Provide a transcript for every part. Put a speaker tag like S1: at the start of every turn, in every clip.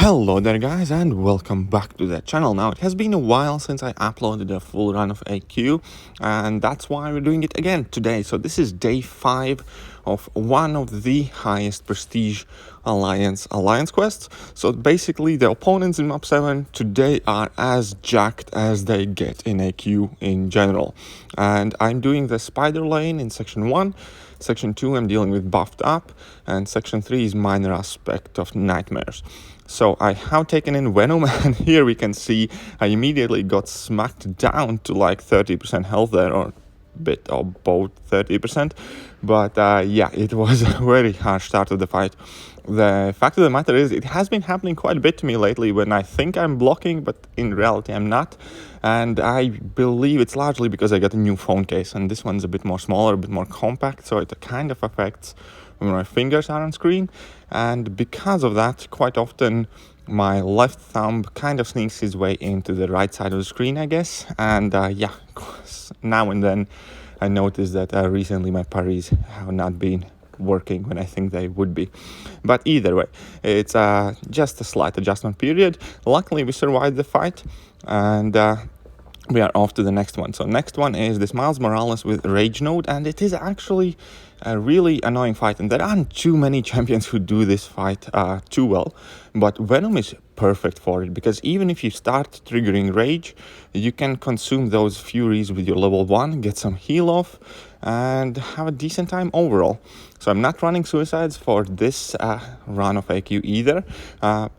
S1: Hello there guys, and welcome back to the channel. Now it has been a while since I uploaded a full run of AQ, and that's why we're doing it again today. So this is day 5 of one of the highest prestige alliance quests. So basically the opponents in map 7 today are as jacked as they get in AQ in general, and I'm doing the spider lane in section 1. Section 2 I'm dealing with buffed up, and section 3 is minor aspect of nightmares. So I have taken in Venom, and here we can see I immediately got smacked down to like 30% health there, or a bit about 30%. But yeah, it was a very harsh start of the fight. The fact of the matter is, it has been happening quite a bit to me lately when I think I'm blocking, but in reality I'm not. And I believe it's largely because I got a new phone case, and this one's a bit more smaller, a bit more compact, so it kind of affects when my fingers are on screen. And because of that, quite often my left thumb kind of sneaks his way into the right side of the screen, I guess. And yeah, now and then I noticed that recently my parries have not been working when I think they would be. But either way, it's just a slight adjustment period. Luckily we survived the fight, and we are off to the next one. So next one is this Miles Morales with Rage Node, and it is actually a really annoying fight, and there aren't too many champions who do this fight too well, but Venom is perfect for it, because even if you start triggering Rage, you can consume those Furies with your level 1, get some heal off, and have a decent time overall. So I'm not running suicides for this run of AQ either,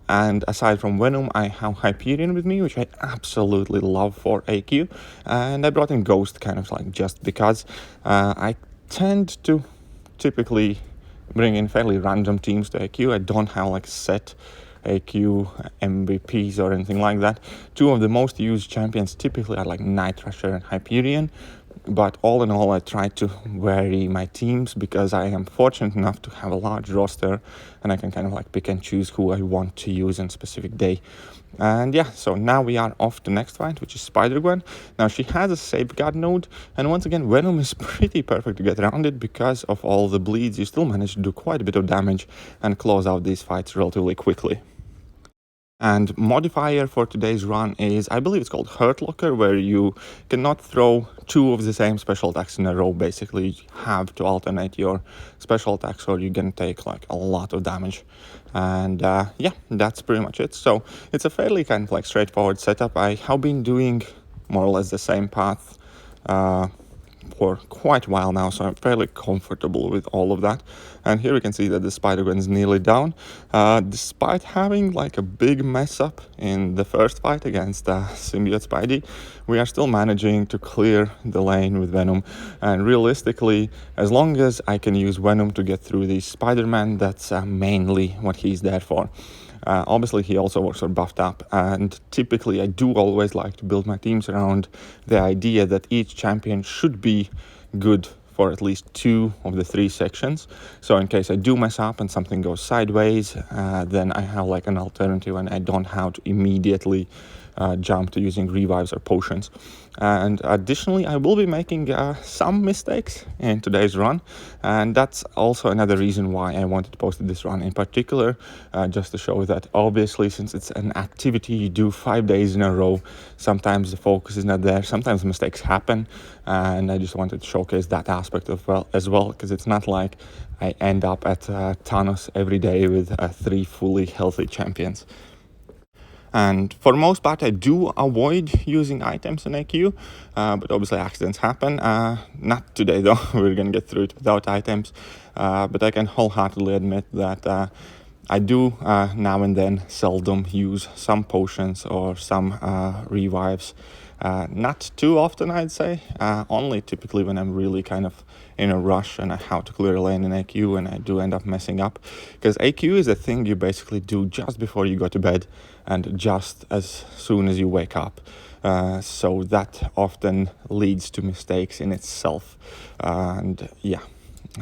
S1: and aside from Venom I have Hyperion with me, which I absolutely love for AQ, and I brought in Ghost kind of like just because. I tend to typically bring in fairly random teams to AQ. I don't have like set AQ MVPs or anything like that. Two of the most used champions typically are like Night Rusher and Hyperion, but all in all I try to vary my teams because I am fortunate enough to have a large roster, and I can kind of like pick and choose who I want to use on a specific day. And yeah, so now we are off to the next fight, which is Spider-Gwen. Now she has a safeguard node, and once again Venom is pretty perfect to get around it. Because of all the bleeds, you still manage to do quite a bit of damage and close out these fights relatively quickly. And modifier for today's run is, I believe it's called Hurt Locker, where you cannot throw two of the same special attacks in a row. Basically, you have to alternate your special attacks or you're gonna take like a lot of damage. And yeah, that's pretty much it. So it's a fairly kind of like straightforward setup. I have been doing more or less the same path for quite a while now, so I'm fairly comfortable with all of that. And here we can see that the Spider-Gwen is nearly down. Despite having like a big mess up in the first fight against Symbiote Spidey, we are still managing to clear the lane with Venom. And realistically, as long as I can use Venom to get through the Spider-Man, that's mainly what he's there for. Obviously he also works for buffed up, and typically I do always like to build my teams around the idea that each champion should be good for at least 2 of the 3 sections. So in case I do mess up and something goes sideways, then I have like an alternative and I don't have to immediately jump to using revives or potions. And additionally, I will be making some mistakes in today's run, and that's also another reason why I wanted to post this run in particular, just to show that obviously since it's an activity you do 5 days in a row, sometimes the focus is not there, sometimes mistakes happen, and I just wanted to showcase that aspect as well, because it's not like I end up at Thanos every day with 3 fully healthy champions. And for the most part I do avoid using items in AQ, but obviously accidents happen. Not today though, we're gonna get through it without items, but I can wholeheartedly admit that I do now and then seldom use some potions or some revives. Not too often, I'd say, only typically when I'm really kind of in a rush and I have to clear a lane in AQ and I do end up messing up. Because AQ is a thing you basically do just before you go to bed and just as soon as you wake up. So that often leads to mistakes in itself. And yeah,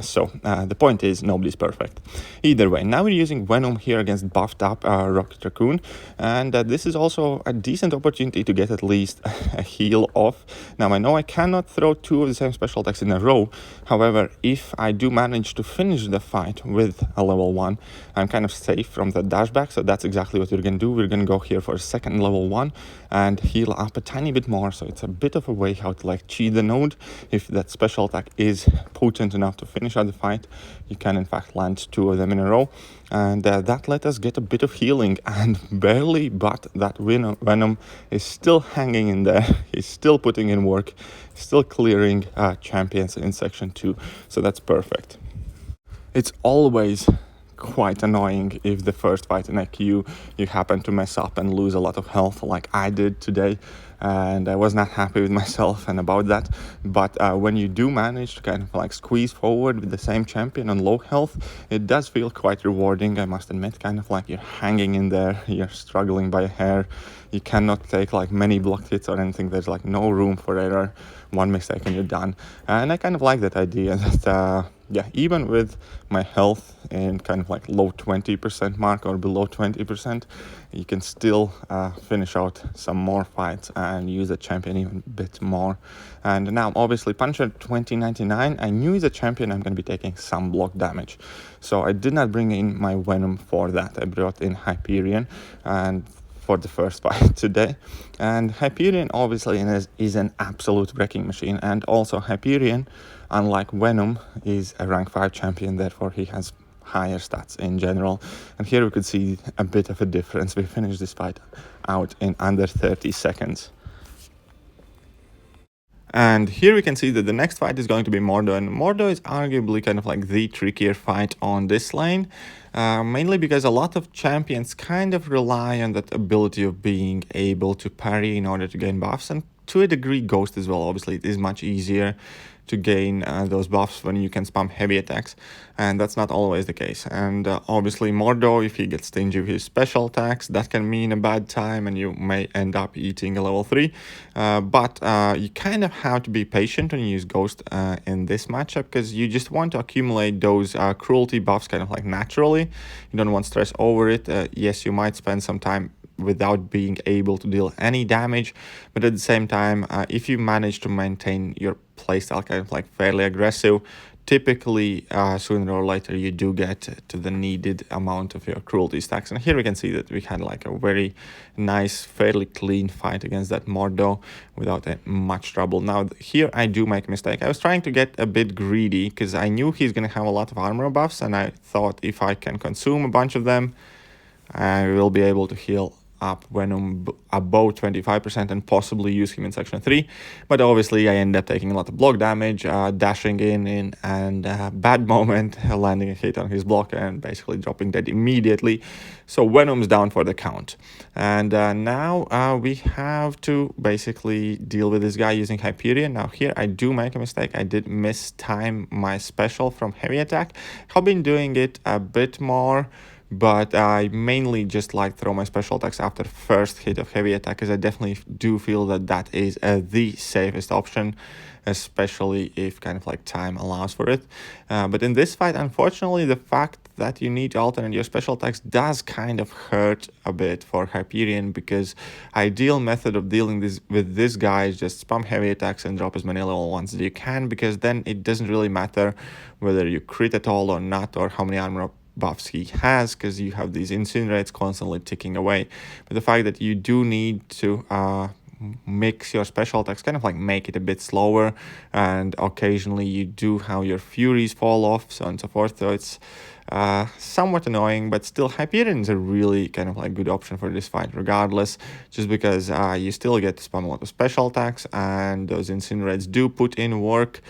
S1: So the point is, nobody's perfect. Either way, now we're using Venom here against buffed up Rocket Raccoon, and this is also a decent opportunity to get at least a heal off. Now I know I cannot throw two of the same special attacks in a row. However, if I do manage to finish the fight with a level 1, I'm kind of safe from the dashback, so that's exactly what we're going to do. We're going to go here for a second level 1 and heal up a tiny bit more, so it's a bit of a way how to like cheat the node. If that special attack is potent enough to finish out the fight, you can in fact land two of them in a row, and that let us get a bit of healing, and barely, but that Venom is still hanging in there. He's still putting in work, still clearing champions in section 2, so that's perfect. It's always quite annoying if the first fight in a queue you happen to mess up and lose a lot of health like I did today, and I was not happy with myself and about that. But when you do manage to kind of like squeeze forward with the same champion on low health, it does feel quite rewarding, I must admit. Kind of like you're hanging in there, you're struggling by a hair, you cannot take like many block hits or anything, there's like no room for error. One mistake and you're done. And I kind of like that idea that yeah, even with my health in kind of like low 20% mark or below 20%, you can still finish out some more fights and use the champion even a bit more. And now obviously Punisher 2099, I knew as a champion I'm going to be taking some block damage, so I did not bring in my Venom for that. I brought in Hyperion and for the first fight today. And Hyperion obviously is an absolute wrecking machine, and also Hyperion, unlike Venom, is a rank 5 champion, therefore he has higher stats in general. And here we could see a bit of a difference. We finished this fight out in under 30 seconds. And here we can see that the next fight is going to be Mordo, and Mordo is arguably kind of like the trickier fight on this lane, mainly because a lot of champions kind of rely on that ability of being able to parry in order to gain buffs, and to a degree Ghost as well. Obviously it is much easier to gain those buffs when you can spam heavy attacks, and that's not always the case. And obviously Mordo, if he gets stingy with his special attacks, that can mean a bad time and you may end up eating a level 3, but you kind of have to be patient when you use Ghost in this matchup, because you just want to accumulate those cruelty buffs kind of like naturally. You don't want stress over it. Yes, you might spend some time without being able to deal any damage, but at the same time, if you manage to maintain your playstyle kind of like fairly aggressive, typically sooner or later you do get to the needed amount of your cruelty stacks. And here we can see that we had like a very nice, fairly clean fight against that Mordo without much trouble. Now here I do make a mistake. I was trying to get a bit greedy because I knew he's going to have a lot of armor buffs, and I thought if I can consume a bunch of them, I will be able to heal up Venom above 25% and possibly use him in section 3. But obviously I end up taking a lot of block damage, dashing in and bad moment, landing a hit on his block and basically dropping dead immediately. So Venom's down for the count. And now we have to basically deal with this guy using Hyperion. Now here I do make a mistake. I did mistime my special from heavy attack. I've been doing it a bit more, but I mainly just like throw my special attacks after first hit of heavy attack, because I definitely do feel that that is the safest option, especially if kind of like time allows for it. But in this fight, unfortunately, the fact that you need to alternate your special attacks does kind of hurt a bit for Hyperion, because ideal method of dealing with this guy is just spam heavy attacks and drop as many level 1s as you can, because then it doesn't really matter whether you crit at all or not, or how many armor buffs he has, because you have these incinerates constantly ticking away. But the fact that you do need to mix your special attacks, kind of like make it a bit slower, and occasionally you do have your furies fall off, so on and so forth. So it's somewhat annoying, but still Hyperion is a really kind of like good option for this fight regardless, just because you still get to spam a lot of special attacks, and those incinerates do put in work.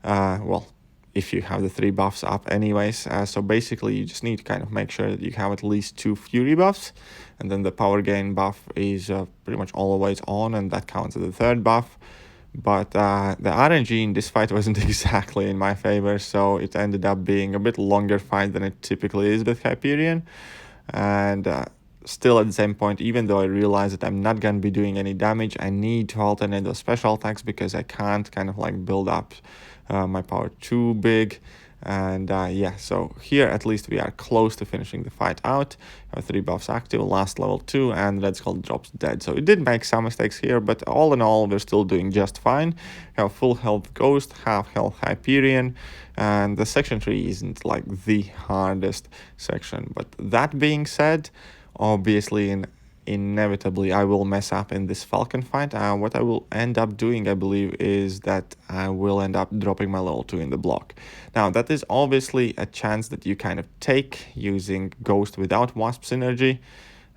S1: Well, if you have the 3 buffs up anyways, so basically you just need to kind of make sure that you have at least 2 fury buffs, and then the power gain buff is pretty much always on, and that counts as the 3rd buff. But the RNG in this fight wasn't exactly in my favor, so it ended up being a bit longer fight than it typically is with Hyperion. And still at the same point, even though I realize that I'm not going to be doing any damage, I need to alternate those special attacks, because I can't kind of like build up my power too big. And yeah, so here at least we are close to finishing the fight out. Our 3 buffs active, last level 2, and Red Skull drops dead. So it did make some mistakes here, but all in all, we're still doing just fine. We have full health Ghost, half health Hyperion, and the section 3 isn't like the hardest section. But that being said, obviously inevitably I will mess up in this Falcon fight. What I will end up doing, I believe, is that I will end up dropping my level 2 in the block. Now, that is obviously a chance that you kind of take using Ghost without Wasp synergy,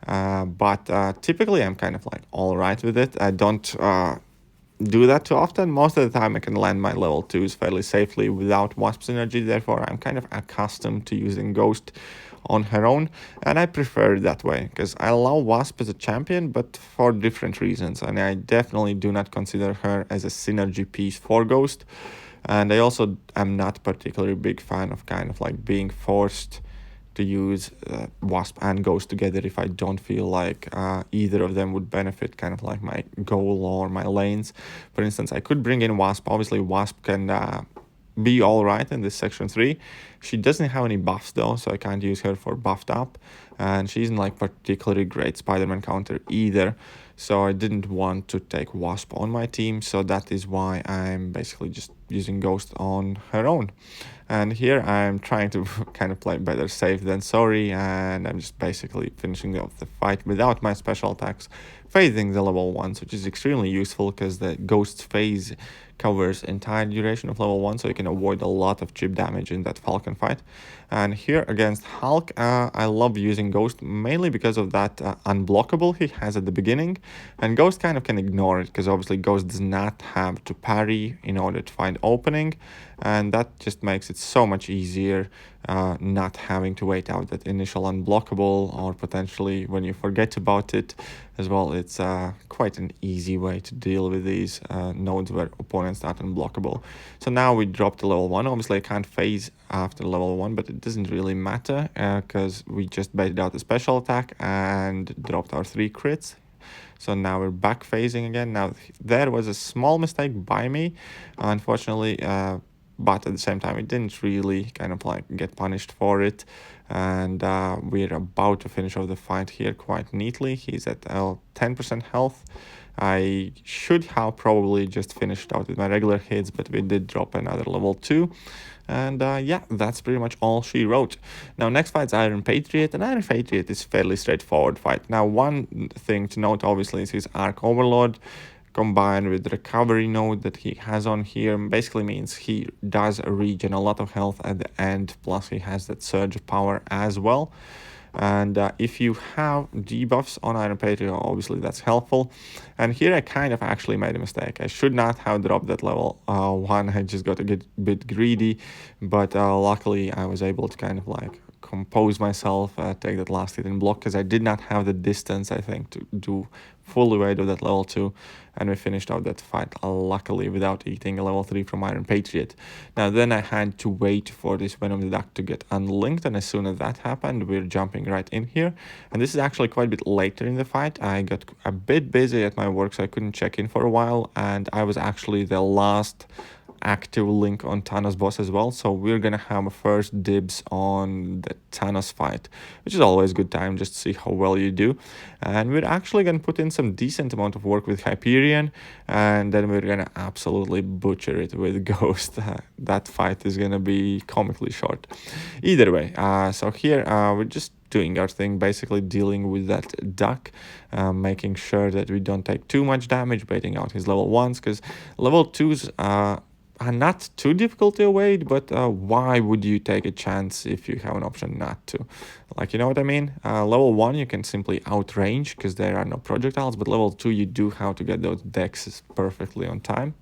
S1: but typically I'm kind of like alright with it. I don't do that too often. Most of the time I can land my level 2s fairly safely without Wasp synergy, therefore I'm kind of accustomed to using Ghost on her own, and I prefer it that way because I love Wasp as a champion, but for different reasons, and I definitely do not consider her as a synergy piece for Ghost. And I also am not particularly big fan of kind of like being forced to use Wasp and Ghost together if I don't feel like either of them would benefit kind of like my goal or my lanes. For instance, I could bring in Wasp. Obviously Wasp can be alright in this section 3. She doesn't have any buffs though, so I can't use her for buffed up, and she isn't like particularly great Spider-Man counter either, so I didn't want to take Wasp on my team, so that is why I'm basically just using Ghost on her own. And here I'm trying to kind of play better safe than sorry, and I'm just basically finishing off the fight without my special attacks, phasing the level 1s, which is extremely useful because the Ghost phase covers entire duration of level 1, so you can avoid a lot of chip damage in that Falcon fight. And here against Hulk, I love using Ghost mainly because of that unblockable he has at the beginning, and Ghost kind of can ignore it because obviously Ghost does not have to parry in order to find opening, and that just makes it so much easier not having to wait out that initial unblockable, or potentially when you forget about it as well. It's quite an easy way to deal with these nodes where opponents aren't unblockable. So now we dropped to level 1. Obviously I can't phase after level 1, but it doesn't really matter because we just baited out a special attack and dropped our 3 crits. So now we're back phasing again. Now there was a small mistake by me, unfortunately, but at the same time it didn't really kind of like get punished for it, and we're about to finish off the fight here quite neatly. He's at 10% health. I should have probably just finished out with my regular hits, but we did drop another level 2. And yeah, that's pretty much all she wrote. Now next fight's Iron Patriot, and Iron Patriot is fairly straightforward fight. Now one thing to note obviously is his Arc Overlord combined with the recovery node that he has on here basically means he does regen a lot of health at the end, plus he has that surge of power as well. And if you have debuffs on Iron Patriot, obviously that's helpful. And here I kind of actually made a mistake. I should not have dropped that level 1. I just got a bit greedy, but luckily I was able to kind of like compose myself, take that last hit and block, because I did not have the distance, I think, to do full weight of that level 2, and we finished out that fight luckily without eating a level 3 from Iron Patriot. Now then I had to wait for this Venom the Duck to get unlinked, and as soon as that happened, we're jumping right in here. And this is actually quite a bit later in the fight. I got a bit busy at my work, so I couldn't check in for a while, and I was actually the last active link on Thanos boss as well, so we're gonna have a first dibs on the Thanos fight, which is always a good time just to see how well you do. And we're actually gonna put in some decent amount of work with Hyperion, and then we're gonna absolutely butcher it with Ghost. That fight is gonna be comically short. Either way, so here we're just doing our thing, basically dealing with that duck, making sure that we don't take too much damage, baiting out his level 1s, because level 2s are not too difficult to evade, but why would you take a chance if you have an option not to? Like, you know what I mean? Level 1 you can simply outrange because there are no projectiles, but level 2 you do have to get those dexes perfectly on time.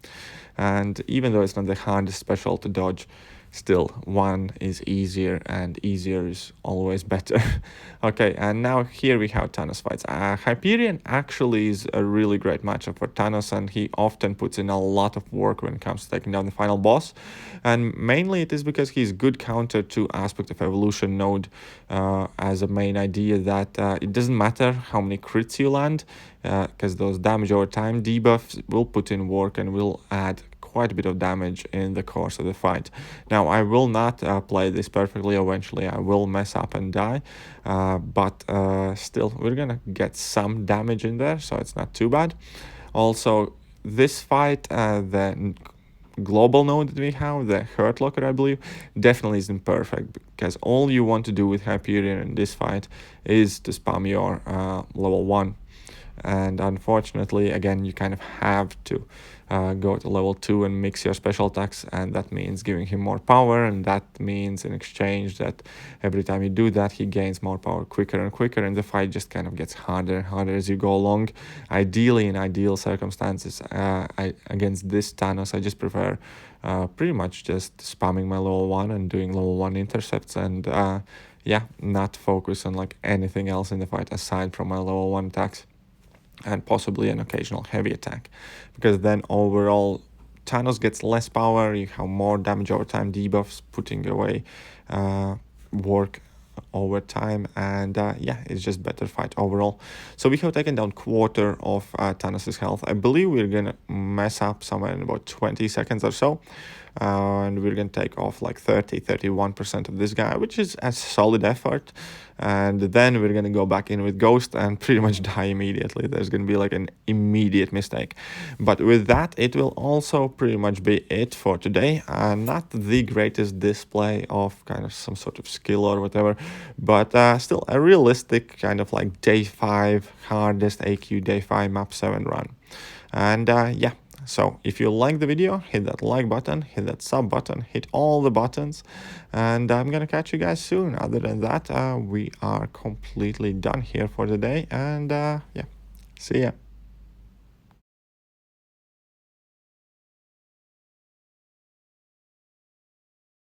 S1: And even though it's not the hardest special to dodge, still, 1 is easier, and easier is always better. Okay, and now here we have Thanos fights. Hyperion actually is a really great matchup for Thanos, and he often puts in a lot of work when it comes to taking down the final boss. And mainly it is because he's good counter to Aspect of Evolution node, as a main idea that it doesn't matter how many crits you land, because those damage over time debuffs will put in work and will add quite a bit of damage in the course of the fight. Now, I will not play this perfectly. Eventually I will mess up and die, but still we're gonna get some damage in there, so it's not too bad. Also, this fight, the global node that we have, the hurt locker, I believe, definitely isn't perfect, because all you want to do with Hyperion in this fight is to spam your level 1. And unfortunately, again, you kind of have to go to level 2 and mix your special attacks, and that means giving him more power, and that means in exchange that every time you do that, he gains more power quicker and quicker, and the fight just kind of gets harder and harder as you go along. Ideally, in ideal circumstances, against this Thanos, I just prefer pretty much just spamming my level 1 and doing level 1 intercepts, and yeah, not focus on like anything else in the fight aside from my level 1 attacks, and possibly an occasional heavy attack, because then overall Thanos gets less power, you have more damage over time, debuffs putting away work over time, and yeah, it's just better fight overall. So we have taken down quarter of Thanos' health. I believe we're gonna mess up somewhere in about 20 seconds or so, and we're gonna take off like 31% of this guy, which is a solid effort. And then we're gonna go back in with Ghost and pretty much die immediately. There's gonna be like an immediate mistake. But with that, it will also pretty much be it for today. Not the greatest display of kind of some sort of skill or whatever, but still a realistic kind of like day 5 hardest AQ day 5 map 7 run. And yeah, so if you like the video, hit that like button, hit that sub button, hit all the buttons, and I'm gonna catch you guys soon. Other than that, we are completely done here for the day, and yeah, see ya.